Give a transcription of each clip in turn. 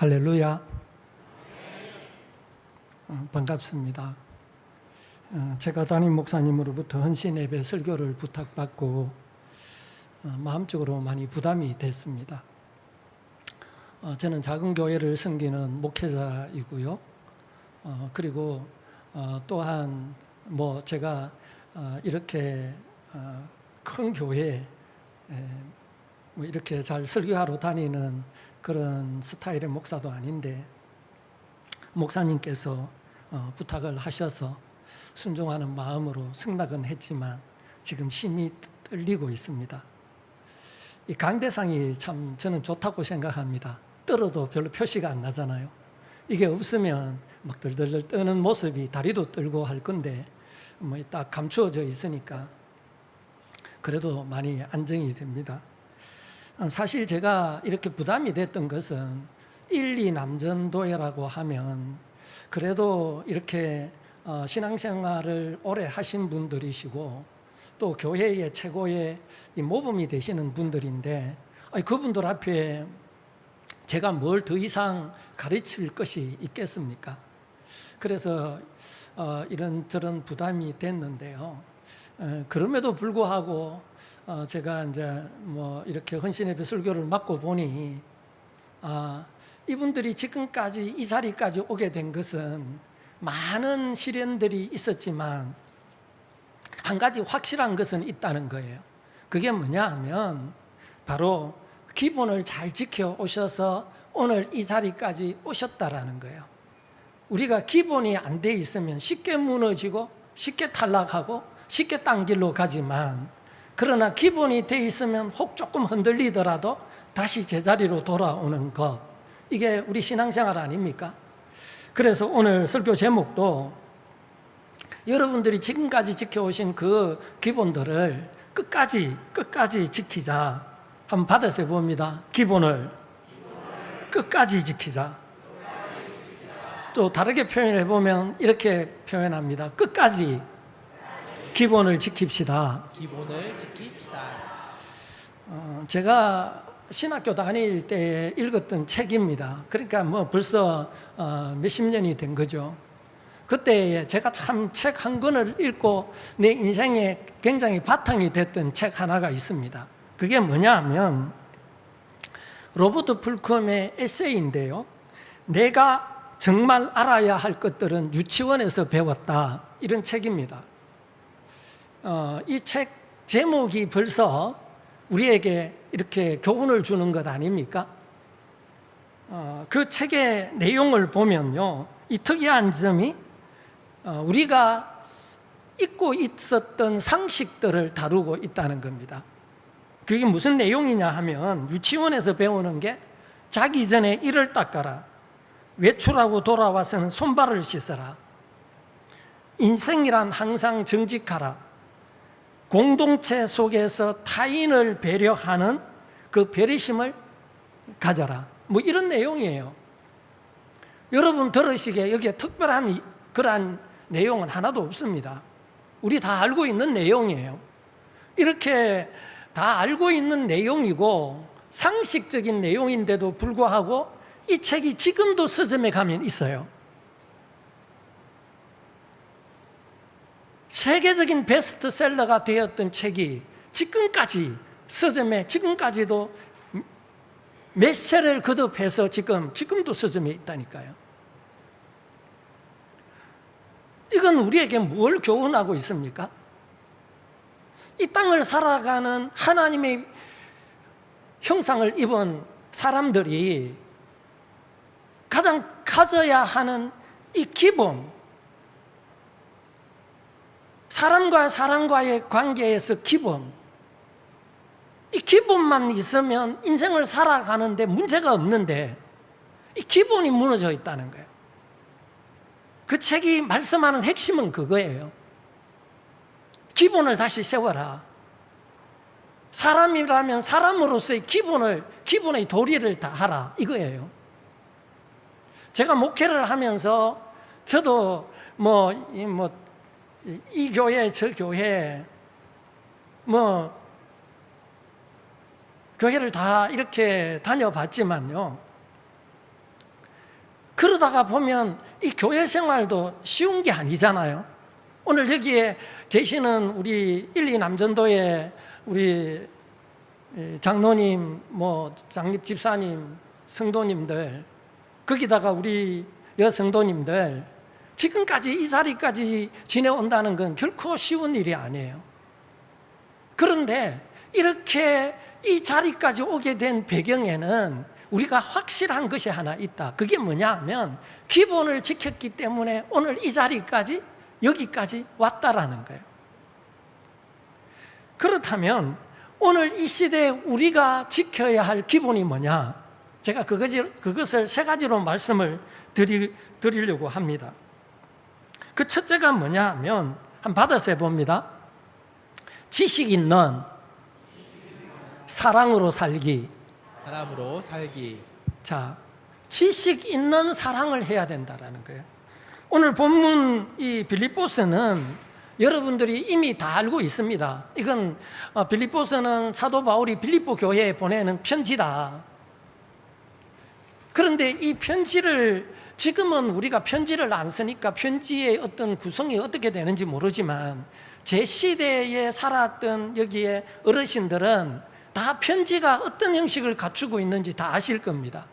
할렐루야. 반갑습니다. 제가 담임 목사님으로부터 헌신 예배 설교를 부탁받고 마음적으로 많이 부담이 됐습니다. 저는 작은 교회를 섬기는 목회자이고요. 그리고 또한 제가 이렇게 큰 교회에 이렇게 잘 설교하러 다니는 그런 스타일의 목사도 아닌데 목사님께서 부탁을 하셔서 순종하는 마음으로 승낙은 했지만 지금 심히 떨리고 있습니다. 이 강대상이 참 저는 좋다고 생각합니다. 떨어도 별로 표시가 안 나잖아요. 이게 없으면 막 들들들 떠는 모습이 다리도 떨고 할 건데 딱 감추어져 있으니까 그래도 많이 안정이 됩니다. 사실 제가 이렇게 부담이 됐던 것은 1, 2 남전도회라고 하면 그래도 이렇게 신앙생활을 오래 하신 분들이시고 또 교회의 최고의 모범이 되시는 분들인데 그분들 앞에 제가 뭘 더 이상 가르칠 것이 있겠습니까? 그래서 이런저런 부담이 됐는데요. 그럼에도 불구하고 제가 이제 이렇게 헌신예배 설교를 맡고 보니 이분들이 지금까지 이 자리까지 오게 된 것은 많은 시련들이 있었지만 한 가지 확실한 것은 있다는 거예요. 그게 뭐냐 하면 바로 기본을 잘 지켜 오셔서 오늘 이 자리까지 오셨다라는 거예요. 우리가 기본이 안 돼 있으면 쉽게 무너지고 쉽게 탈락하고 쉽게 딴 길로 가지만 그러나 기본이 돼 있으면 혹 조금 흔들리더라도 다시 제자리로 돌아오는 것, 이게 우리 신앙생활 아닙니까? 그래서 오늘 설교 제목도 여러분들이 지금까지 지켜오신 그 기본들을 끝까지 지키자. 한번 받아서 봅니다. 기본을 끝까지 지키자. 또 다르게 표현해 보면 이렇게 표현합니다. 끝까지 기본을 지킵시다. 기본을 지킵시다. 제가 신학교 다닐 때 읽었던 책입니다. 그러니까 벌써 몇십 년이 된 거죠. 그때 제가 참 책 한 권을 읽고 내 인생에 굉장히 바탕이 됐던 책 하나가 있습니다. 그게 뭐냐 하면 로버트 풀컴의 에세이인데요. 내가 정말 알아야 할 것들은 유치원에서 배웠다, 이런 책입니다. 이 책 제목이 벌써 우리에게 이렇게 교훈을 주는 것 아닙니까? 그 책의 내용을 보면요, 이 특이한 점이 우리가 잊고 있었던 상식들을 다루고 있다는 겁니다. 그게 무슨 내용이냐 하면 유치원에서 배우는 게 자기 전에 이를 닦아라, 외출하고 돌아와서는 손발을 씻어라, 인생이란 항상 정직하라, 공동체 속에서 타인을 배려하는 그 배려심을 가져라, 이런 내용이에요. 여러분 들으시기에 여기에 특별한 그러한 내용은 하나도 없습니다. 우리 다 알고 있는 내용이에요. 이렇게 다 알고 있는 내용이고 상식적인 내용인데도 불구하고 이 책이 지금도 서점에 가면 있어요. 세계적인 베스트셀러가 되었던 책이 지금까지 서점에, 지금까지도 몇 세를 거듭해서 지금도 서점에 있다니까요. 이건 우리에게 뭘 교훈하고 있습니까? 이 땅을 살아가는 하나님의 형상을 입은 사람들이 가장 가져야 하는 이 기본, 사람과의 관계에서 기본, 이 기본만 있으면 인생을 살아가는데 문제가 없는데 이 기본이 무너져 있다는 거예요. 그 책이 말씀하는 핵심은 그거예요. 기본을 다시 세워라. 사람이라면 사람으로서의 기본의 도리를 다 하라, 이거예요. 제가 목회를 하면서 저도 이 교회 저 교회 교회를 다 이렇게 다녀봤지만요, 그러다가 보면 이 교회 생활도 쉬운 게 아니잖아요. 오늘 여기에 계시는 우리 1, 2 남전도의 우리 장로님, 장립 집사님, 성도님들, 거기다가 우리 여성도님들, 지금까지 이 자리까지 지내온다는 건 결코 쉬운 일이 아니에요. 그런데 이렇게 이 자리까지 오게 된 배경에는 우리가 확실한 것이 하나 있다. 그게 뭐냐 하면 기본을 지켰기 때문에 오늘 이 자리까지, 여기까지 왔다라는 거예요. 그렇다면 오늘 이 시대에 우리가 지켜야 할 기본이 뭐냐? 제가 그것을 세 가지로 말씀을 드리려고 합니다. 그 첫째가 뭐냐 하면 한번 받아서 해봅니다. 지식 있는 사랑으로 살기. 사람으로 살기. 자, 지식 있는 사랑을 해야 된다라는 거예요. 오늘 본문 이 빌립보서는 여러분들이 이미 다 알고 있습니다. 이건 빌립보서는 사도 바울이 빌립보 교회에 보내는 편지다. 그런데 이 편지를 지금은 우리가 편지를 안 쓰니까 편지의 어떤 구성이 어떻게 되는지 모르지만 제 시대에 살았던 여기에 어르신들은 다 편지가 어떤 형식을 갖추고 있는지 다 아실 겁니다.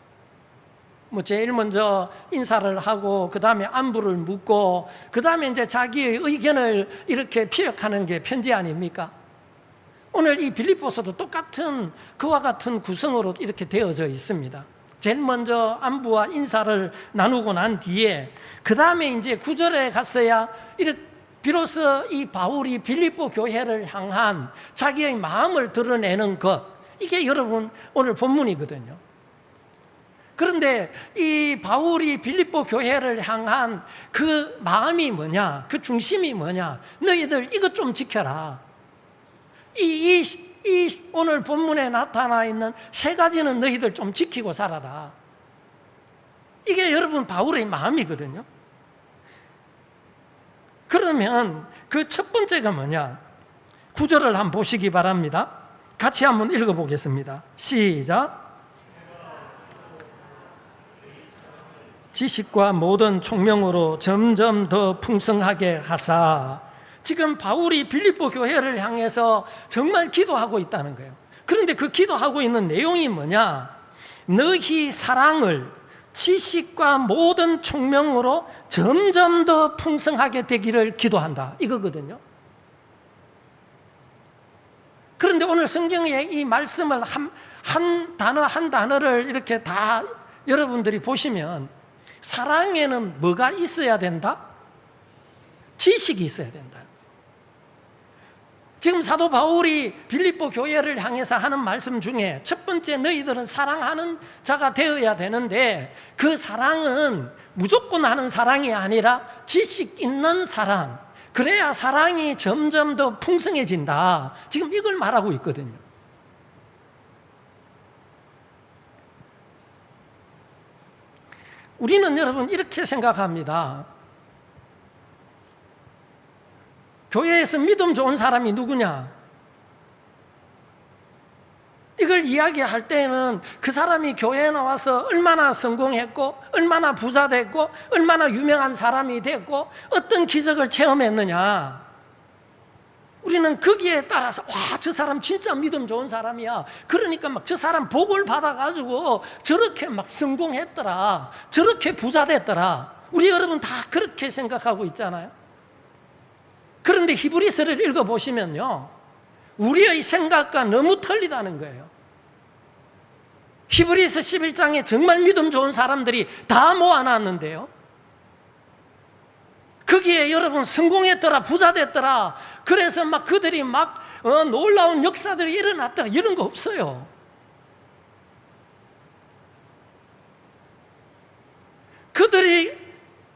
제일 먼저 인사를 하고 그 다음에 안부를 묻고 그 다음에 이제 자기의 의견을 이렇게 피력하는 게 편지 아닙니까? 오늘 이 빌립보서도 똑같은 그와 같은 구성으로 이렇게 되어져 있습니다. 제일 먼저 안부와 인사를 나누고 난 뒤에 그 다음에 이제 9절에 갔어야 비로소 이 바울이 빌립보 교회를 향한 자기의 마음을 드러내는 것, 이게 여러분 오늘 본문이거든요. 그런데 이 바울이 빌립보 교회를 향한 그 마음이 뭐냐, 그 중심이 뭐냐, 너희들 이것 좀 지켜라. 이 오늘 본문에 나타나 있는 세 가지는 너희들 좀 지키고 살아라. 이게 여러분 바울의 마음이거든요. 그러면 그 첫 번째가 뭐냐? 9절을 한번 보시기 바랍니다. 같이 한번 읽어보겠습니다. 시작. 지식과 모든 총명으로 점점 더 풍성하게 하사. 지금 바울이 빌립보 교회를 향해서 정말 기도하고 있다는 거예요. 그런데 그 기도하고 있는 내용이 뭐냐? 너희 사랑을 지식과 모든 총명으로 점점 더 풍성하게 되기를 기도한다, 이거거든요. 그런데 오늘 성경의 이 말씀을 한 단어 한 단어를 이렇게 다 여러분들이 보시면 사랑에는 뭐가 있어야 된다? 지식이 있어야 된다. 지금 사도 바울이 빌립보 교회를 향해서 하는 말씀 중에 첫 번째, 너희들은 사랑하는 자가 되어야 되는데 그 사랑은 무조건 하는 사랑이 아니라 지식 있는 사랑, 그래야 사랑이 점점 더 풍성해진다. 지금 이걸 말하고 있거든요. 우리는 여러분 이렇게 생각합니다. 교회에서 믿음 좋은 사람이 누구냐? 이걸 이야기할 때는 그 사람이 교회에 나와서 얼마나 성공했고, 얼마나 부자 됐고, 얼마나 유명한 사람이 됐고, 어떤 기적을 체험했느냐. 우리는 거기에 따라서 와, 저 사람 진짜 믿음 좋은 사람이야. 그러니까 막 저 사람 복을 받아가지고 저렇게 막 성공했더라, 저렇게 부자 됐더라. 우리 여러분 다 그렇게 생각하고 있잖아요. 그런데 히브리서를 읽어보시면요, 우리의 생각과 너무 틀리다는 거예요. 히브리서 11장에 정말 믿음 좋은 사람들이 다 모아놨는데요, 거기에 여러분 성공했더라, 부자 됐더라, 그래서 막 그들이 막 놀라운 역사들이 일어났더라, 이런 거 없어요. 그들이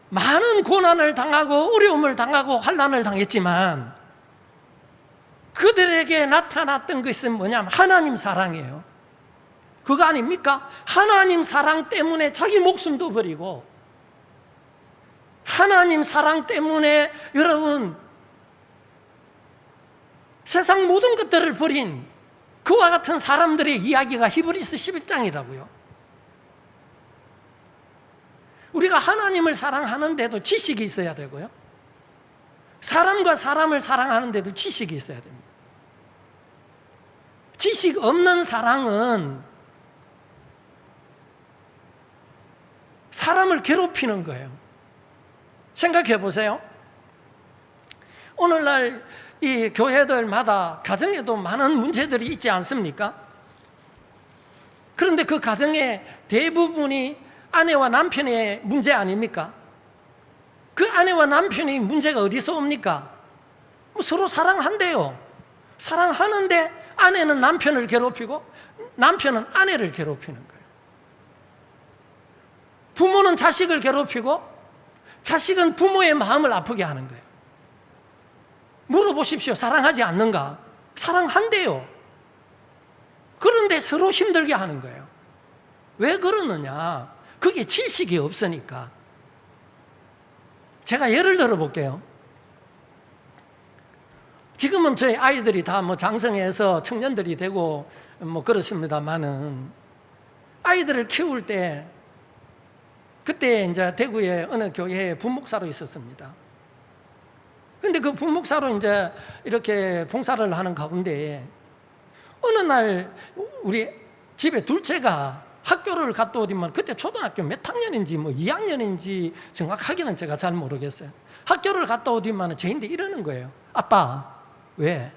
많은 고난을 당하고 어려움을 당하고 환난을 당했지만 그들에게 나타났던 것은 뭐냐면 하나님 사랑이에요. 그거 아닙니까? 하나님 사랑 때문에 자기 목숨도 버리고, 하나님 사랑 때문에 여러분 세상 모든 것들을 버린 그와 같은 사람들의 이야기가 히브리서 11장이라고요. 우리가 하나님을 사랑하는데도 지식이 있어야 되고요. 사람과 사람을 사랑하는데도 지식이 있어야 됩니다. 지식 없는 사랑은 사람을 괴롭히는 거예요. 생각해 보세요. 오늘날 이 교회들마다 가정에도 많은 문제들이 있지 않습니까? 그런데 그 가정의 대부분이 아내와 남편의 문제 아닙니까? 그 아내와 남편의 문제가 어디서 옵니까? 뭐 서로 사랑한대요. 사랑하는데 아내는 남편을 괴롭히고 남편은 아내를 괴롭히는 거예요. 부모는 자식을 괴롭히고 자식은 부모의 마음을 아프게 하는 거예요. 물어보십시오. 사랑하지 않는가? 사랑한대요. 그런데 서로 힘들게 하는 거예요. 왜 그러느냐? 그게 지식이 없으니까. 제가 예를 들어 볼게요. 지금은 저희 아이들이 다 뭐 장성해서 청년들이 되고 뭐 그렇습니다만은 아이들을 키울 때 그때 이제 대구에 어느 교회에 부목사로 있었습니다. 근데 그 부목사로 이제 이렇게 봉사를 하는 가운데 어느 날 우리 집에 둘째가 학교를 갔다 오더만 그때 초등학교 몇 학년인지 뭐 2학년인지 정확하게는 제가 잘 모르겠어요. 학교를 갔다 오더만 저인데 이러는 거예요. 아빠, 왜?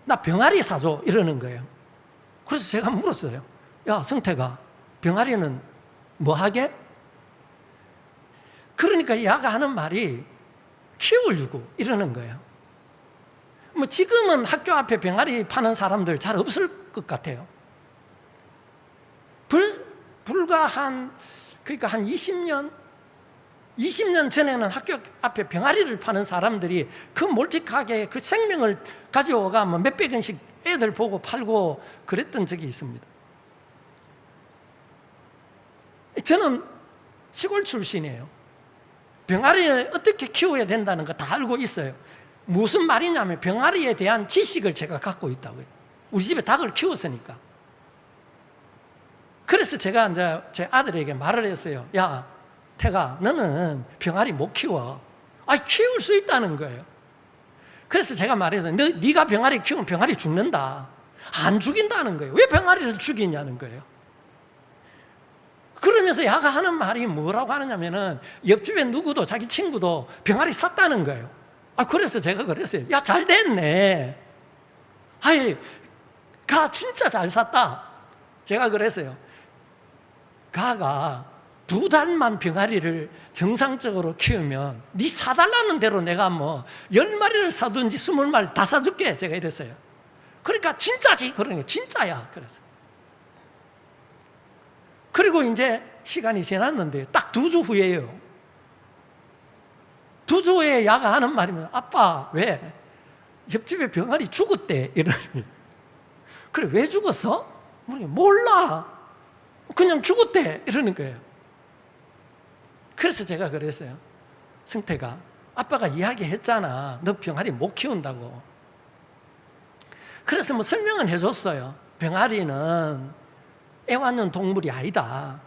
나 병아리 사줘. 이러는 거예요. 그래서 제가 물었어요. 야, 성태가 병아리는 뭐 하게? 그러니까 얘가 하는 말이 키우려고 이러는 거예요. 뭐 지금은 학교 앞에 병아리 파는 사람들 잘 없을 것 같아요. 불과 그러니까 한 20년 전에는 학교 앞에 병아리를 파는 사람들이 그 몰직하게 그 생명을 가져오가 뭐 몇백 원씩 애들 보고 팔고 그랬던 적이 있습니다. 저는 시골 출신이에요. 병아리를 어떻게 키워야 된다는 거 다 알고 있어요. 무슨 말이냐면 병아리에 대한 지식을 제가 갖고 있다고요. 우리 집에 닭을 키웠으니까. 그래서 제가 이제 제 아들에게 말을 했어요. 야, 태가, 너는 병아리 못 키워. 아니, 키울 수 있다는 거예요. 그래서 제가 말했어요. 네가 병아리 키우면 병아리 죽는다. 안 죽인다는 거예요. 왜 병아리를 죽이냐는 거예요. 그러면서 야가 하는 말이 뭐라고 하느냐면은 옆집에 누구도 자기 친구도 병아리 샀다는 거예요. 아, 그래서 제가 그랬어요. 야, 잘 됐네. 아이, 가 진짜 잘 샀다. 제가 그랬어요. 가가 2달만 병아리를 정상적으로 키우면 네 사달라는 대로 내가 뭐 10마리를 사든지 20마리 다 사줄게. 제가 이랬어요. 그러니까 진짜지. 그러니까 진짜야. 그래서. 그리고 이제 시간이 지났는데 딱 2주 후에요. 2주 후에 야가 하는 말이면 아빠, 왜? 옆집에 병아리 죽었대. 이러니. 그래, 왜 죽었어? 몰라. 그냥 죽었대. 이러는 거예요. 그래서 제가 그랬어요. 승태가, 아빠가 이야기했잖아. 너 병아리 못 키운다고. 그래서 뭐 설명은 해줬어요. 병아리는 애완용 동물이 아니다.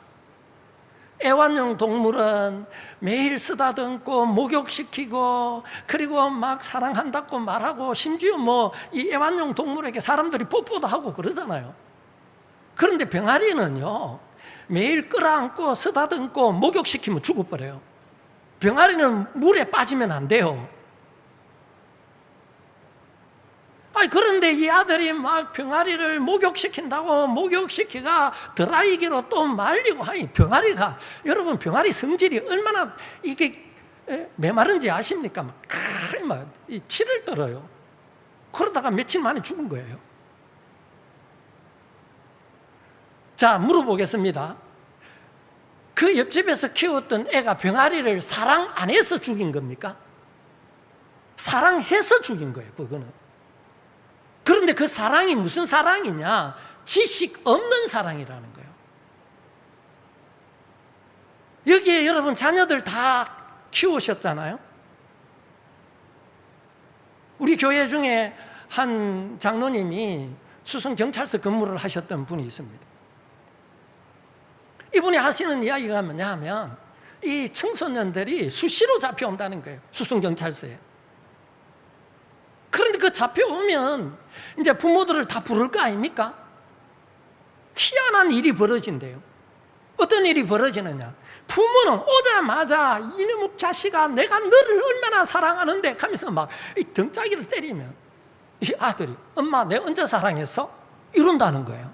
애완용 동물은 매일 쓰다듬고 목욕시키고 그리고 막 사랑한다고 말하고 심지어 뭐 이 애완용 동물에게 사람들이 뽀뽀도 하고 그러잖아요. 그런데 병아리는요, 매일 끌어안고 쓰다듬고 목욕시키면 죽어버려요. 병아리는 물에 빠지면 안 돼요. 아니, 그런데 이 아들이 막 병아리를 목욕시킨다고 목욕시키가 드라이기로 또 말리고 하니 병아리가, 여러분 병아리 성질이 얼마나 이게 메마른지 아십니까? 막 치를 떨어요. 그러다가 며칠 만에 죽은 거예요. 자, 물어보겠습니다. 그 옆집에서 키웠던 애가 병아리를 사랑 안 해서 죽인 겁니까? 사랑해서 죽인 거예요, 그거는. 그런데 그 사랑이 무슨 사랑이냐? 지식 없는 사랑이라는 거예요. 여기에 여러분 자녀들 다 키우셨잖아요. 우리 교회 중에 한 장로님이 수성경찰서 근무를 하셨던 분이 있습니다. 이분이 하시는 이야기가 뭐냐 하면 이 청소년들이 수시로 잡혀온다는 거예요. 수송경찰서에. 그런데 그 잡혀오면 이제 부모들을 다 부를 거 아닙니까? 희한한 일이 벌어진대요. 어떤 일이 벌어지느냐? 부모는 오자마자 이놈의 자식아 내가 너를 얼마나 사랑하는데 하면서 막 이 등짜기를 때리면 이 아들이 엄마 내가 언제 사랑했어? 이런다는 거예요.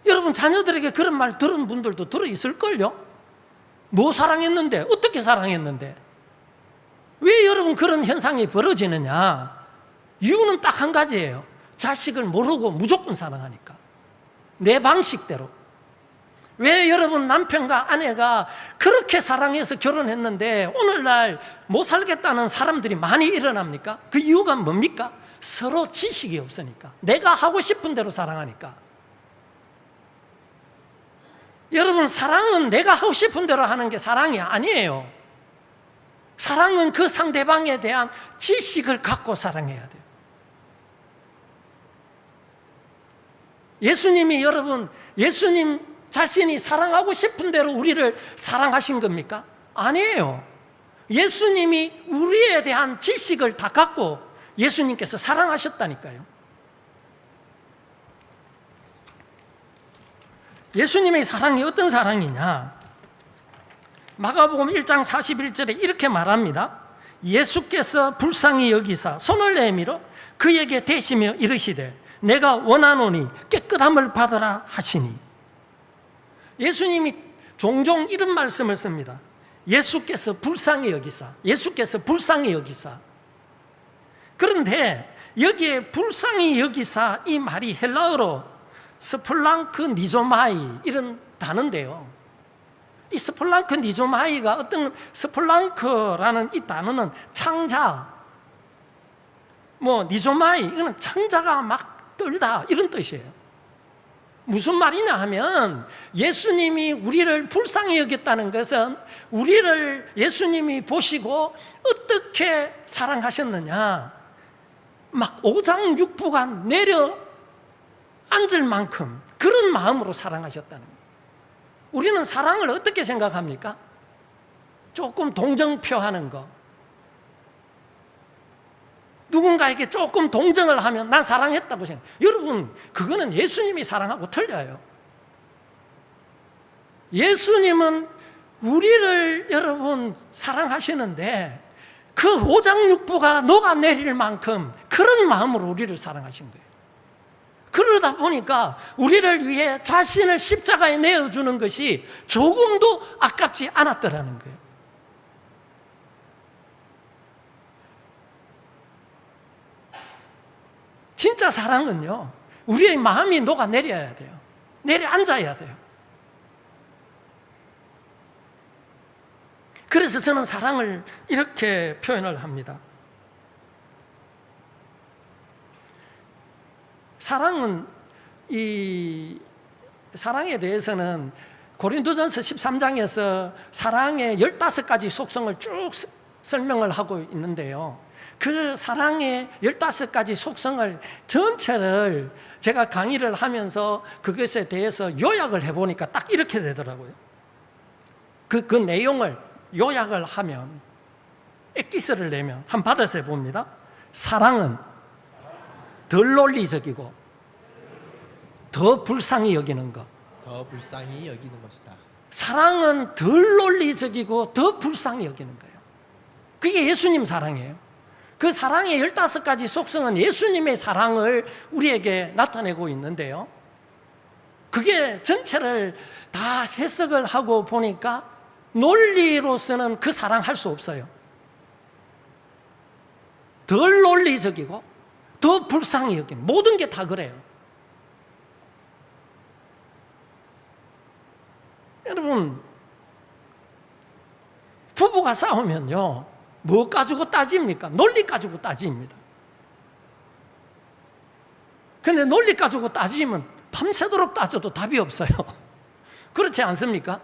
여러분 자녀들에게 그런 말 들은 분들도 들어있을걸요? 뭐 사랑했는데? 어떻게 사랑했는데? 왜 여러분 그런 현상이 벌어지느냐? 이유는 딱 한 가지예요. 자식을 모르고 무조건 사랑하니까. 내 방식대로. 왜 여러분 남편과 아내가 그렇게 사랑해서 결혼했는데 오늘날 못 살겠다는 사람들이 많이 일어납니까? 그 이유가 뭡니까? 서로 지식이 없으니까. 내가 하고 싶은 대로 사랑하니까. 여러분 사랑은 내가 하고 싶은 대로 하는 게 사랑이 아니에요. 사랑은 그 상대방에 대한 지식을 갖고 사랑해야 돼요. 예수님이 여러분 예수님 자신이 사랑하고 싶은 대로 우리를 사랑하신 겁니까? 아니에요. 예수님이 우리에 대한 지식을 다 갖고 예수님께서 사랑하셨다니까요. 예수님의 사랑이 어떤 사랑이냐? 마가복음 1장 41절에 이렇게 말합니다. 예수께서 불쌍히 여기사 손을 내밀어 그에게 대시며 이르시되 내가 원하노니 깨끗함을 받으라 하시니. 예수님이 종종 이런 말씀을 씁니다. 예수께서 불쌍히 여기사, 예수께서 불쌍히 여기사. 그런데 여기에 불쌍히 여기사 이 말이 헬라어로 스플랑크 니조마이 이런 단어인데요. 이 스플랑크 니조마이가 어떤 스플랑크라는 이 단어는 창자, 뭐 니조마이 이거는 창자가 막 떨다 이런 뜻이에요. 무슨 말이냐 하면 예수님이 우리를 불쌍히 여겼다는 것은 우리를 예수님이 보시고 어떻게 사랑하셨느냐, 막 오장육부가 내려 앉을 만큼 그런 마음으로 사랑하셨다는 거예요. 우리는 사랑을 어떻게 생각합니까? 조금 동정표하는 거. 누군가에게 조금 동정을 하면 난 사랑했다고 생각해요. 여러분 그거는 예수님이 사랑하고 틀려요. 예수님은 우리를 여러분 사랑하시는데 그 오장육부가 녹아내릴 만큼 그런 마음으로 우리를 사랑하신 거예요. 그러다 보니까 우리를 위해 자신을 십자가에 내어주는 것이 조금도 아깝지 않았더라는 거예요. 진짜 사랑은요, 우리의 마음이 녹아내려야 돼요. 내려앉아야 돼요. 그래서 저는 사랑을 이렇게 표현을 합니다. 사랑은 이 사랑에 대해서는 고린도전서 13장에서 사랑의 15가지 속성을 쭉 설명을 하고 있는데요. 그 사랑의 15가지 속성을 전체를 제가 강의를 하면서 그것에 대해서 요약을 해보니까 딱 이렇게 되더라고요. 그 내용을 요약을 하면, 엑기스를 내면 한번 받아서 해봅니다. 사랑은 덜 논리적이고 더 불쌍히 여기는 것. 더 불쌍히 여기는 것이다. 사랑은 덜 논리적이고 더 불쌍히 여기는 거예요. 그게 예수님 사랑이에요. 그 사랑의 15가지 속성은 예수님의 사랑을 우리에게 나타내고 있는데요. 그게 전체를 다 해석을 하고 보니까 논리로서는 그 사랑 할 수 없어요. 덜 논리적이고 더 불쌍히 여기는, 모든 게 다 그래요. 여러분, 부부가 싸우면요, 뭐 가지고 따집니까? 논리 가지고 따집니다. 근데 논리 가지고 따지면 밤새도록 따져도 답이 없어요. 그렇지 않습니까?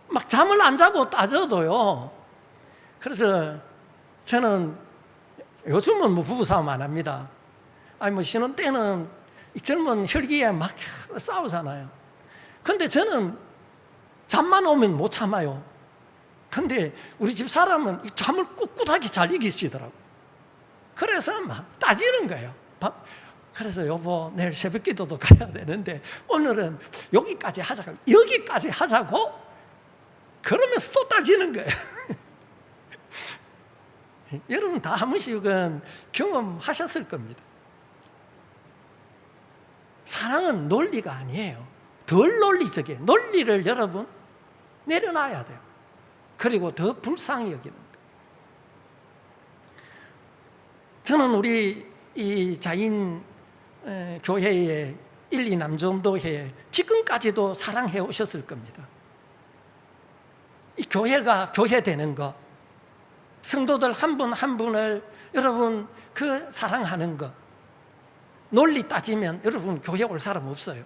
막 잠을 안 자고 따져도요. 그래서 저는 요즘은 뭐 부부싸움 안 합니다. 아니 뭐 신혼 때는 이 젊은 혈기에 막 싸우잖아요. 근데 저는 잠만 오면 못 참아요. 근데 우리 집 사람은 이 잠을 꿋꿋하게 잘 이기시더라고요. 그래서 막 따지는 거예요. 그래서 여보 내일 새벽 기도도 가야 되는데 오늘은 여기까지 하자고, 여기까지 하자고? 그러면서 또 따지는 거예요. 여러분 다 한 번씩은 경험하셨을 겁니다. 사랑은 논리가 아니에요. 덜 논리적이에요. 논리를 여러분 내려놔야 돼요. 그리고 더 불쌍히 여기는 거예요. 저는 우리 이 자인 교회의 1, 2남정도회 지금까지도 사랑해 오셨을 겁니다. 이 교회가 교회되는 것, 성도들 한 분 한 분을 여러분 그 사랑하는 것, 논리 따지면 여러분 교회 올 사람 없어요.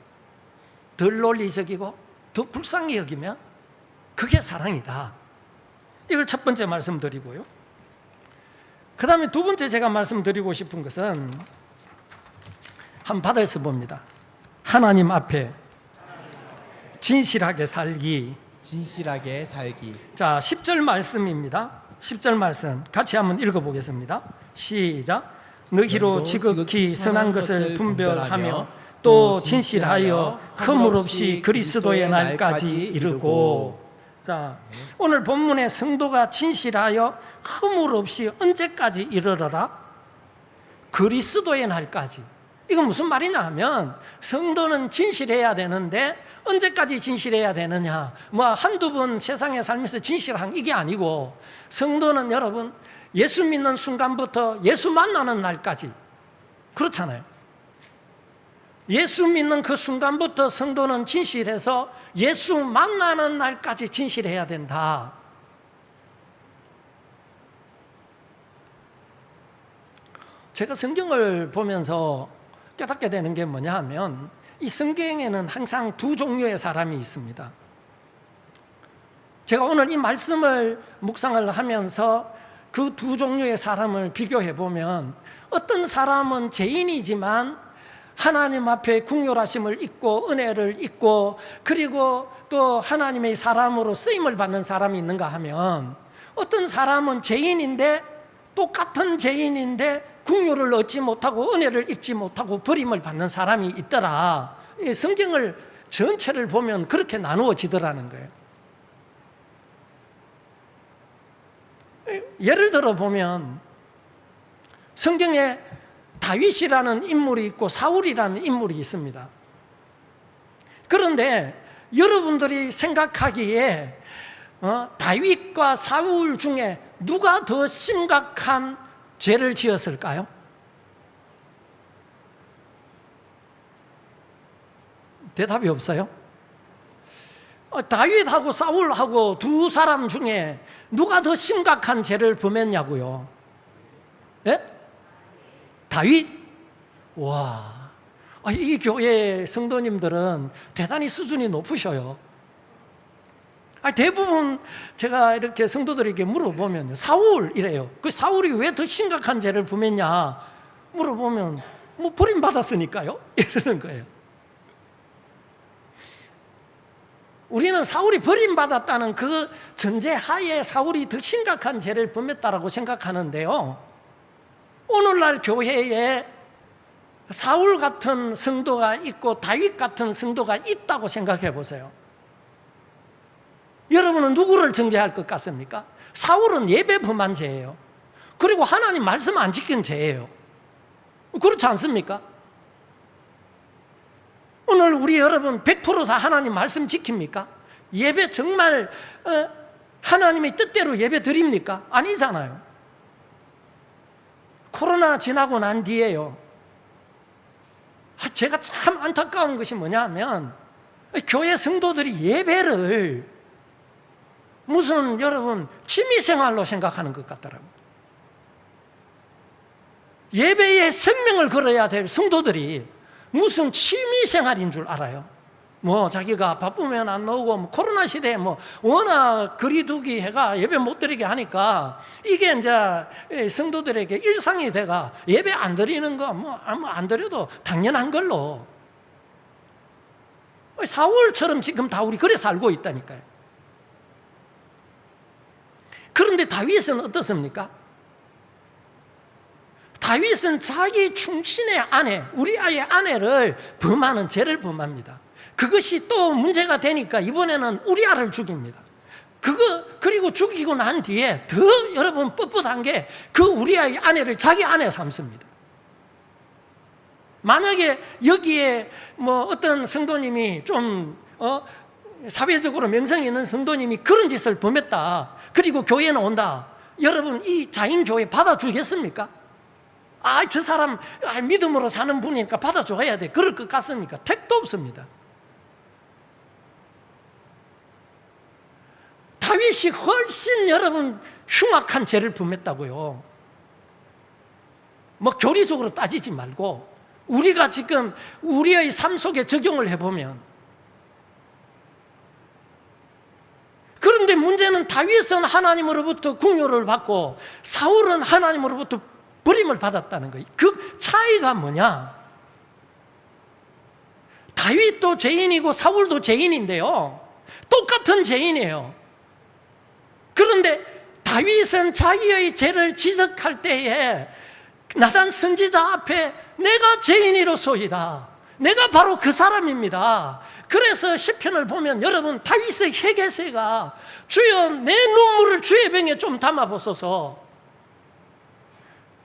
덜 논리적이고 더 불쌍히 여기면 그게 사랑이다. 이걸 첫 번째 말씀드리고요. 그 다음에 두 번째 제가 말씀드리고 싶은 것은 한 바다에서 봅니다. 하나님 앞에 진실하게 살기. 진실하게 살기. 자, 10절 말씀입니다. 10절 말씀 같이 한번 읽어보겠습니다. 시작. 너희로 지극히 선한 것을 분별하며 또 진실하여 허물 없이 그리스도의 날까지 이르고. 자, 오늘 본문의 성도가 진실하여 허물 없이 언제까지 이르러라? 그리스도의 날까지. 이건 무슨 말이냐 하면 성도는 진실해야 되는데 언제까지 진실해야 되느냐? 뭐 한두 번 세상에 살면서 진실한 이게 아니고 성도는 여러분 예수 믿는 순간부터 예수 만나는 날까지 그렇잖아요. 예수 믿는 그 순간부터 성도는 진실해서 예수 만나는 날까지 진실해야 된다. 제가 성경을 보면서 깨닫게 되는 게 뭐냐 하면 이 성경에는 항상 두 종류의 사람이 있습니다. 제가 오늘 이 말씀을 묵상을 하면서 그 두 종류의 사람을 비교해 보면 어떤 사람은 죄인이지만 하나님 앞에 긍휼하심을 잊고 은혜를 잊고 그리고 또 하나님의 사람으로 쓰임을 받는 사람이 있는가 하면 어떤 사람은 죄인인데 똑같은 죄인인데 긍휼을 얻지 못하고 은혜를 입지 못하고 버림을 받는 사람이 있더라. 성경을 전체를 보면 그렇게 나누어지더라는 거예요. 예를 들어 보면 성경에 다윗이라는 인물이 있고 사울이라는 인물이 있습니다. 그런데 여러분들이 생각하기에 다윗과 사울 중에 누가 더 심각한 죄를 지었을까요? 대답이 없어요? 다윗하고 사울하고 두 사람 중에 누가 더 심각한 죄를 범했냐고요? 예? 다윗? 와, 이 교회 성도님들은 대단히 수준이 높으셔요. 대부분 제가 이렇게 성도들에게 물어보면 사울이래요. 그 사울이 왜 더 심각한 죄를 범했냐 물어보면 뭐 버림받았으니까요 이러는 거예요. 우리는 사울이 버림받았다는 그 전제하에 사울이 더 심각한 죄를 범했다라고 생각하는데요, 오늘날 교회에 사울 같은 성도가 있고 다윗 같은 성도가 있다고 생각해 보세요. 여러분은 누구를 정죄할 것 같습니까? 사울은 예배 범한 죄예요. 그리고 하나님 말씀 안 지킨 죄예요. 그렇지 않습니까? 오늘 우리 여러분 100% 다 하나님 말씀 지킵니까? 예배 정말 하나님의 뜻대로 예배 드립니까? 아니잖아요. 코로나 지나고 난 뒤에요, 제가 참 안타까운 것이 뭐냐 하면 교회 성도들이 예배를 무슨 여러분 취미생활로 생각하는 것 같더라고요. 예배에 생명을 걸어야 될 성도들이 무슨 취미생활인 줄 알아요? 뭐 자기가 바쁘면 안 나오고, 뭐 코로나 시대에 뭐 워낙 거리두기 해가 예배 못 드리게 하니까 이게 이제 성도들에게 일상이 돼가 예배 안 드리는 거 뭐 안 드려도 당연한 걸로 4월처럼 지금 다 우리 그래 살고 있다니까요. 그런데 다윗은 어떻습니까? 다윗은 자기 충신의 아내, 우리아의 아내를 범하는 죄를 범합니다. 그것이 또 문제가 되니까 이번에는 우리아를 죽입니다. 그리고 죽이고 난 뒤에 더 여러분 뻣뻣한 게 그 우리아의 아내를 자기 아내 삼습니다. 만약에 여기에 뭐 어떤 성도님이 좀 사회적으로 명성이 있는 성도님이 그런 짓을 범했다, 그리고 교회는 온다, 여러분 이 자인교회 받아주겠습니까? 저 사람 믿음으로 사는 분이니까 받아줘야 돼, 그럴 것 같습니까? 택도 없습니다. 다윗이 훨씬 여러분 흉악한 죄를 범했다고요. 뭐 교리적으로 따지지 말고 우리가 지금 우리의 삶 속에 적용을 해보면, 그런데 문제는 다윗은 하나님으로부터 궁유를 받고 사울은 하나님으로부터 버림을 받았다는 거예요. 그 차이가 뭐냐? 다윗도 죄인이고 사울도 죄인인데요, 똑같은 죄인이에요. 그런데 다윗은 자기의 죄를 지적할 때에 나단 선지자 앞에 내가 죄인이로소이다, 내가 바로 그 사람입니다. 그래서 시편을 보면 여러분 다윗의 회개세가 주여 내 눈물을 주의 병에 좀 담아보소서,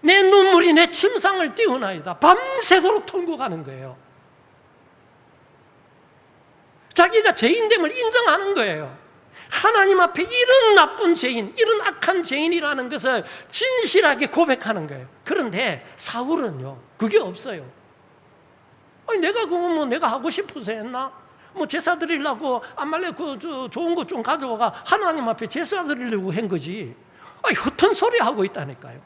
내 눈물이 내 침상을 띄우나이다, 밤새도록 통곡하는 거예요. 자기가 죄인됨을 인정하는 거예요. 하나님 앞에 이런 나쁜 죄인, 이런 악한 죄인이라는 것을 진실하게 고백하는 거예요. 그런데 사울은요, 그게 없어요. 내가 그거 뭐 내가 하고 싶어서 했나? 뭐 제사 드리려고 안말래 좋은 거 좀 가져와가 하나님 앞에 제사 드리려고 한 거지. 헛된 소리 하고 있다니까요.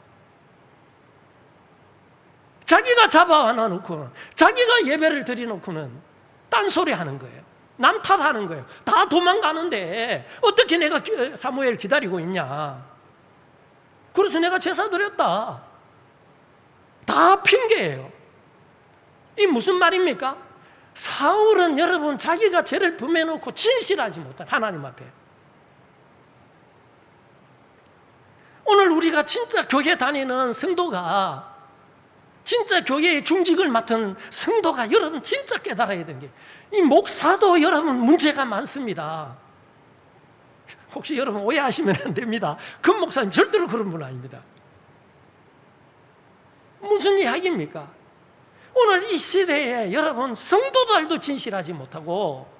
자기가 잡아와 놓고는, 자기가 예배를 드려놓고는 딴소리 하는 거예요. 남 탓하는 거예요. 다 도망가는데 어떻게 내가 사무엘 기다리고 있냐, 그래서 내가 제사 드렸다, 다 핑계예요. 이 무슨 말입니까? 사울은 여러분 자기가 죄를 범해놓고 진실하지 못한 하나님 앞에. 오늘 우리가 진짜 교회 다니는 성도가, 진짜 교회의 중직을 맡은 성도가 여러분 진짜 깨달아야 되는 게, 이 목사도 여러분 문제가 많습니다. 혹시 여러분 오해하시면 안 됩니다. 그 목사님 절대로 그런 분 아닙니다. 무슨 이야기입니까? 오늘 이 시대에 여러분 성도들도 진실하지 못하고,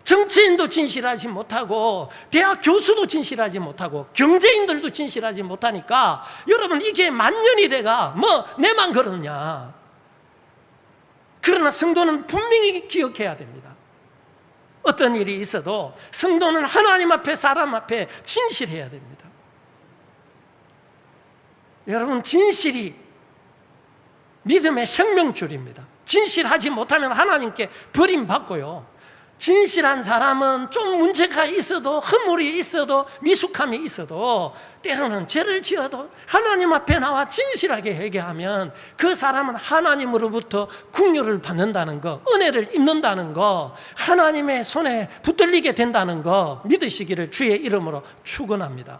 정치인도 진실하지 못하고, 대학 교수도 진실하지 못하고, 경제인들도 진실하지 못하니까 여러분 이게 만년이 돼가 뭐 내만 그러냐. 그러나 성도는 분명히 기억해야 됩니다. 어떤 일이 있어도 성도는 하나님 앞에 사람 앞에 진실해야 됩니다. 여러분 진실이 믿음의 생명줄입니다. 진실하지 못하면 하나님께 버림받고요, 진실한 사람은 좀 문제가 있어도, 허물이 있어도, 미숙함이 있어도, 때로는 죄를 지어도 하나님 앞에 나와 진실하게 회개하면 그 사람은 하나님으로부터 긍휼을 받는다는 거, 은혜를 입는다는 거, 하나님의 손에 붙들리게 된다는 거 믿으시기를 주의 이름으로 축원합니다.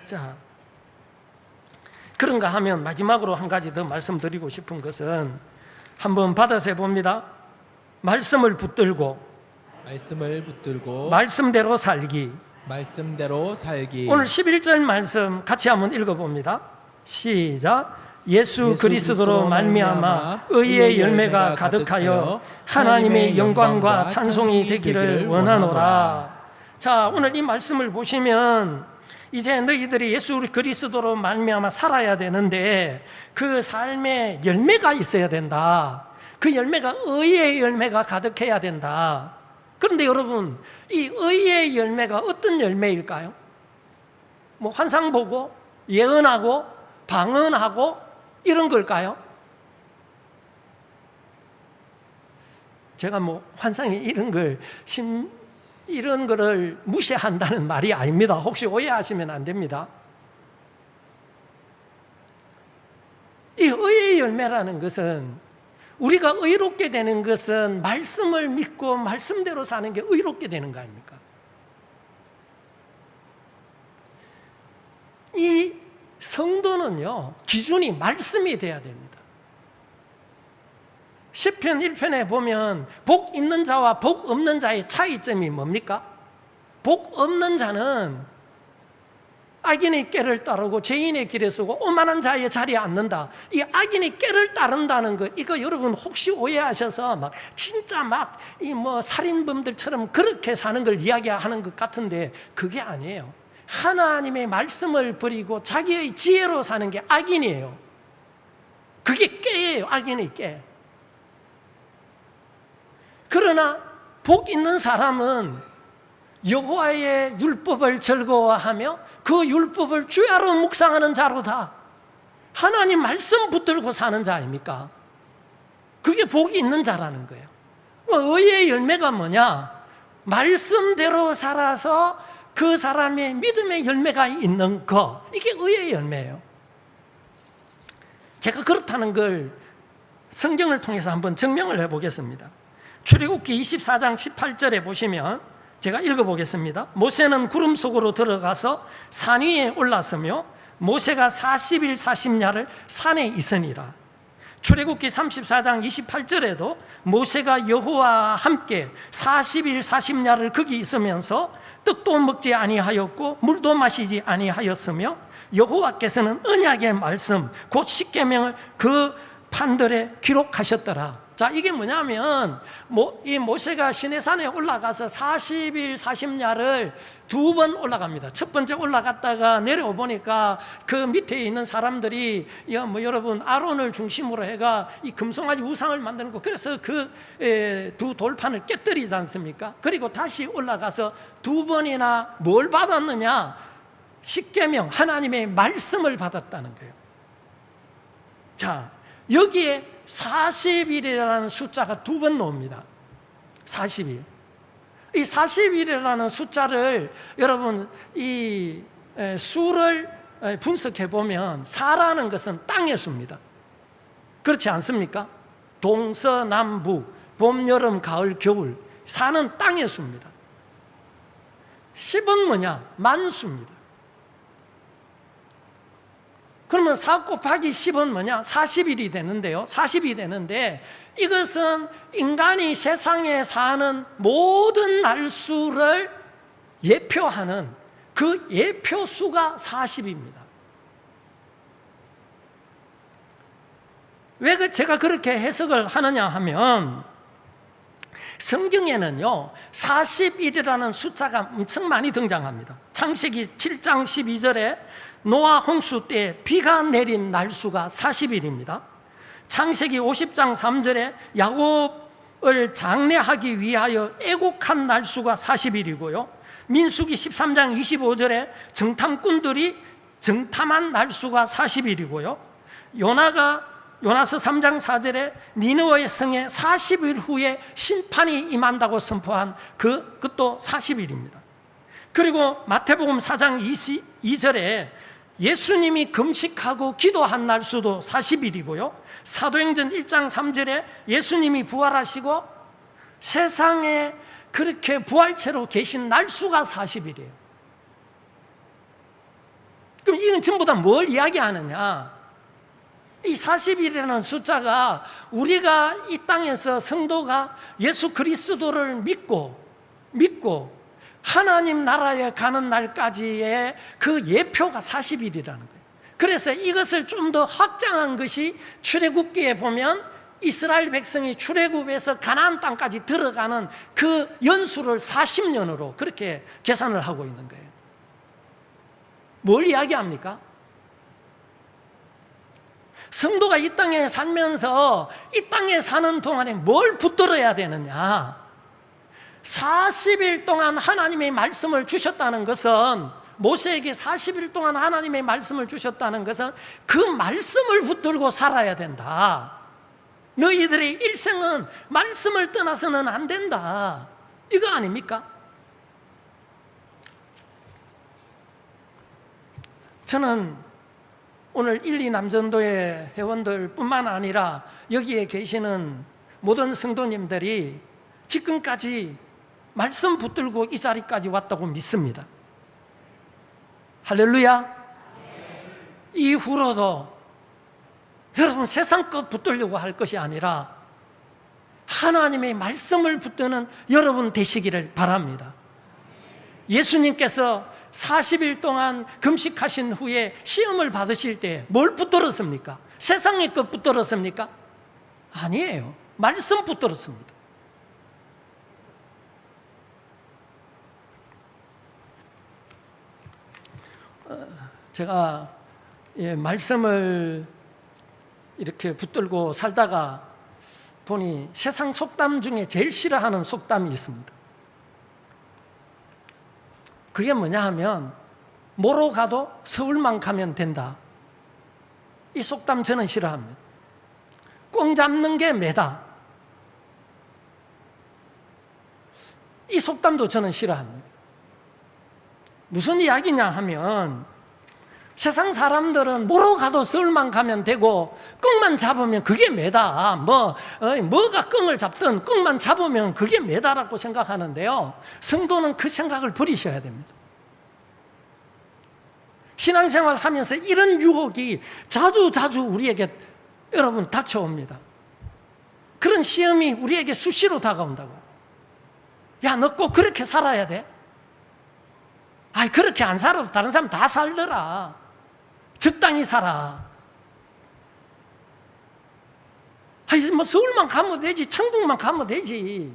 자, 그런가 하면 마지막으로 한 가지 더 말씀드리고 싶은 것은, 한번 받아서 봅니다. 말씀을 붙들고 말씀대로 살기. 오늘 11절 말씀 같이 한번 읽어봅니다. 시작. 예수 그리스도로 말미암아 의의 열매가 가득하여 하나님의 영광과 찬송이 되기를 원하노라. 자, 오늘 이 말씀을 보시면 이제 너희들이 예수 그리스도로 말미암아 살아야 되는데 그 삶에 열매가 있어야 된다. 그 열매가 의의 열매가 가득해야 된다. 그런데 여러분, 이 의의 열매가 어떤 열매일까요? 뭐 환상 보고 예언하고 방언하고 이런 걸까요? 제가 뭐 환상이 이런 거를 무시한다는 말이 아닙니다. 혹시 오해하시면 안 됩니다. 이 의의 열매라는 것은, 우리가 의롭게 되는 것은 말씀을 믿고 말씀대로 사는 게 의롭게 되는 거 아닙니까? 이 성도는요, 기준이 말씀이 돼야 됩니다. 시편 1편에 보면 복 있는 자와 복 없는 자의 차이점이 뭡니까? 복 없는 자는 악인의 꾀를 따르고 죄인의 길에 서고 오만한 자의 자리에 앉는다. 이 악인의 꾀를 따른다는 거, 이거 여러분 혹시 오해하셔서 막 진짜 막 이 뭐 살인범들처럼 그렇게 사는 걸 이야기하는 것 같은데 그게 아니에요. 하나님의 말씀을 버리고 자기의 지혜로 사는 게 악인이에요. 그게 꾀예요. 악인의 꾀. 그러나 복 있는 사람은 여호와의 율법을 즐거워하며 그 율법을 주야로 묵상하는 자로다. 하나님 말씀 붙들고 사는 자 아닙니까? 그게 복이 있는 자라는 거예요. 의의 열매가 뭐냐? 말씀대로 살아서 그 사람의 믿음의 열매가 있는 거, 이게 의의 열매예요. 제가 그렇다는 걸 성경을 통해서 한번 증명을 해보겠습니다. 출애굽기 24장 18절에 보시면 제가 읽어보겠습니다. 모세는 구름 속으로 들어가서 산 위에 올랐으며 모세가 40일 40야를 산에 있으니라. 출애굽기 34장 28절에도 모세가 여호와와 함께 40일 40야를 거기 있으면서 떡도 먹지 아니하였고 물도 마시지 아니하였으며 여호와께서는 언약의 말씀 곧 십계명을 그 판들에 기록하셨더라. 자, 이게 뭐냐면 이 모세가 시내산에 올라가서 40일 40야를 2번 올라갑니다. 첫 번째 올라갔다가 내려오 보니까 그 밑에 있는 사람들이 여러분 아론을 중심으로 해가 이 금송아지 우상을 만드는 거, 그래서 그 두 돌판을 깨뜨리지 않습니까? 그리고 다시 올라가서 2번이나 뭘 받았느냐? 십계명, 하나님의 말씀을 받았다는 거예요. 자, 여기에 40일이라는 숫자가 2번 나옵니다. 40일. 이 40일이라는 숫자를 여러분 이 수를 분석해 보면 4라는 것은 땅의 수입니다. 그렇지 않습니까? 동서남북, 봄, 여름, 가을, 겨울. 4는 땅의 수입니다. 10은 뭐냐? 만수입니다. 그러면 4 곱하기 10은 뭐냐? 40일이 되는데요. 40이 되는데 이것은 인간이 세상에 사는 모든 날수를 예표하는 그 예표수가 40입니다. 왜 제가 그렇게 해석을 하느냐 하면 성경에는요 40일이라는 숫자가 엄청 많이 등장합니다. 창세기 7장 12절에 노아 홍수 때 비가 내린 날수가 40일입니다. 창세기 50장 3절에 야곱을 장례하기 위하여 애곡한 날수가 40일이고요. 민수기 13장 25절에 정탐꾼들이 정탐한 날수가 40일이고요. 요나서 3장 4절에 니느웨 성에 40일 후에 심판이 임한다고 선포한 그것도 40일입니다. 그리고 마태복음 4장 22절에 예수님이 금식하고 기도한 날수도 40일이고요. 사도행전 1장 3절에 예수님이 부활하시고 세상에 그렇게 부활체로 계신 날수가 40일이에요. 그럼 이건 전부 다 뭘 이야기하느냐? 이 40일이라는 숫자가 우리가 이 땅에서 성도가 예수 그리스도를 믿고 하나님 나라에 가는 날까지의 그 예표가 40일이라는 거예요. 그래서 이것을 좀 더 확장한 것이 출애굽기에 보면 이스라엘 백성이 출애굽에서 가나안 땅까지 들어가는 그 연수를 40년으로 그렇게 계산을 하고 있는 거예요. 뭘 이야기합니까? 성도가 이 땅에 살면서 이 땅에 사는 동안에 뭘 붙들어야 되느냐? 40일 동안 하나님의 말씀을 주셨다는 것은, 모세에게 40일 동안 하나님의 말씀을 주셨다는 것은 그 말씀을 붙들고 살아야 된다. 너희들의 일생은 말씀을 떠나서는 안 된다. 이거 아닙니까? 저는 오늘 1, 2 남전도의 회원들뿐만 아니라 여기에 계시는 모든 성도님들이 지금까지 말씀 붙들고 이 자리까지 왔다고 믿습니다. 할렐루야. 이후로도 여러분 세상 것 붙들려고 할 것이 아니라 하나님의 말씀을 붙드는 여러분 되시기를 바랍니다. 예수님께서 40일 동안 금식하신 후에 시험을 받으실 때 뭘 붙들었습니까? 세상의 것 붙들었습니까? 아니에요. 말씀 붙들었습니다. 제가 말씀을 이렇게 붙들고 살다가 보니 세상 속담 중에 제일 싫어하는 속담이 있습니다. 그게 뭐냐 하면 뭐로 가도 서울만 가면 된다. 이 속담 저는 싫어합니다. 꽁 잡는 게 매다. 이 속담도 저는 싫어합니다. 무슨 이야기냐 하면 세상 사람들은 뭐로 가도 서울만 가면 되고 꽁만 잡으면 그게 매다. 뭐가 꽁을 잡든 꽁만 잡으면 그게 매다라고 생각하는데요. 성도는 그 생각을 버리셔야 됩니다. 신앙생활 하면서 이런 유혹이 자주 우리에게 여러분 닥쳐옵니다. 그런 시험이 우리에게 수시로 다가온다고. 야, 너 꼭 그렇게 살아야 돼? 아이, 그렇게 안 살아도 다른 사람 다 살더라. 적당히 살아. 아이, 뭐 서울만 가면 되지, 천국만 가면 되지.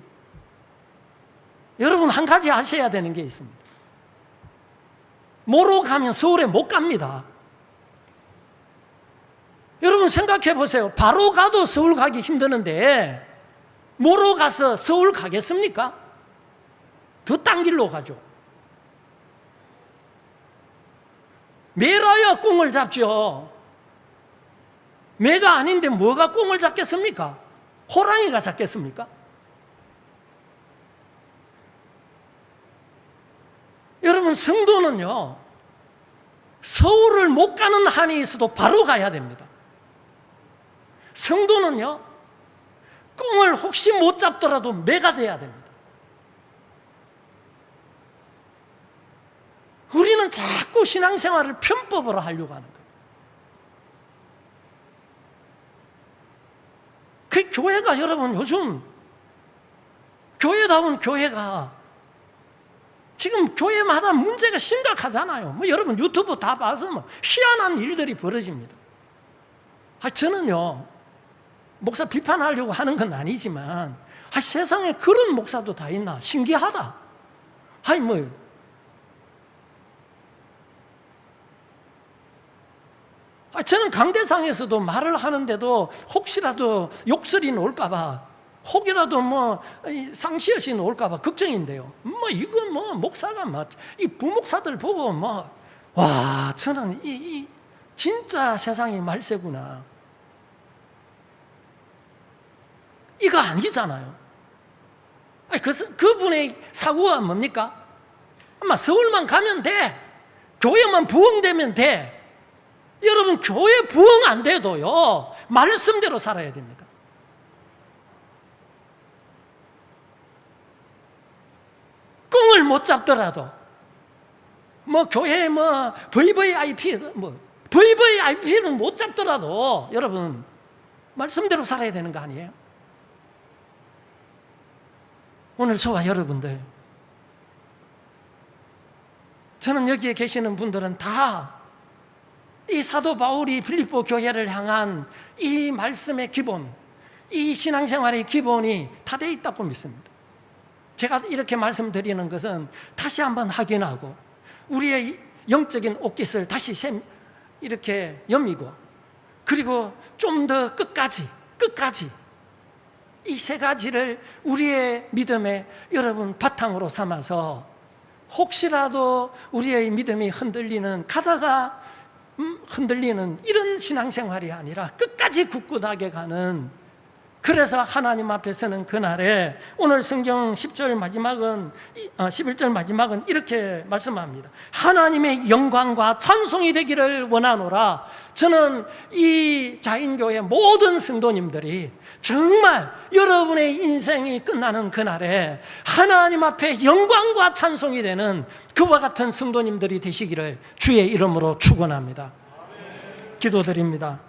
여러분, 한 가지 아셔야 되는 게 있습니다. 뭐로 가면 서울에 못 갑니다. 여러분 생각해 보세요. 바로 가도 서울 가기 힘드는데 뭐로 가서 서울 가겠습니까? 더 딴 길로 가죠. 매라야 꽁을 잡죠. 매가 아닌데 뭐가 꽁을 잡겠습니까? 호랑이가 잡겠습니까? 여러분, 성도는요, 서울을 못 가는 한이 있어도 바로 가야 됩니다. 성도는요, 꽁을 혹시 못 잡더라도 매가 돼야 됩니다. 우리는 자꾸 신앙생활을 편법으로 하려고 하는 거예요. 그 교회가 여러분 요즘 교회다운 교회가 지금 교회마다 문제가 심각하잖아요. 뭐 여러분 유튜브 다 봐서 뭐 희한한 일들이 벌어집니다. 저는요, 목사 비판하려고 하는 건 아니지만 세상에 그런 목사도 다 있나 신기하다. 저는 강대상에서도 말을 하는데도 혹시라도 욕설이 나올까봐, 혹이라도 상시엇이 나올까봐 걱정인데요. 이건 목사가 이 부목사들 보고 와, 저는 이 진짜 세상이 말세구나. 이거 아니잖아요. 그분의 사고가 뭡니까? 아마 서울만 가면 돼. 교회만 부흥되면 돼. 여러분, 교회 부흥 안 돼도요, 말씀대로 살아야 됩니다. 꽁을 못 잡더라도 교회 VVIP는 못 잡더라도 여러분 말씀대로 살아야 되는 거 아니에요? 오늘 저와 여러분들, 저는 여기에 계시는 분들은 다 이 사도 바울이 빌립보 교회를 향한 이 말씀의 기본, 이 신앙생활의 기본이 다 돼 있다고 믿습니다. 제가 이렇게 말씀드리는 것은 다시 한번 확인하고 우리의 영적인 옷깃을 다시 이렇게 여미고, 그리고 좀 더 끝까지 이 세 가지를 우리의 믿음의 여러분 바탕으로 삼아서 혹시라도 우리의 믿음이 가다가 흔들리는 이런 신앙생활이 아니라 끝까지 굳굳하게 가는 그래서 하나님 앞에서는 그날에 오늘 성경 10절 마지막은 11절 마지막은 이렇게 말씀합니다. 하나님의 영광과 찬송이 되기를 원하노라. 저는 이 자인교회 모든 성도님들이 정말 여러분의 인생이 끝나는 그날에 하나님 앞에 영광과 찬송이 되는 그와 같은 성도님들이 되시기를 주의 이름으로 축원합니다. 기도드립니다.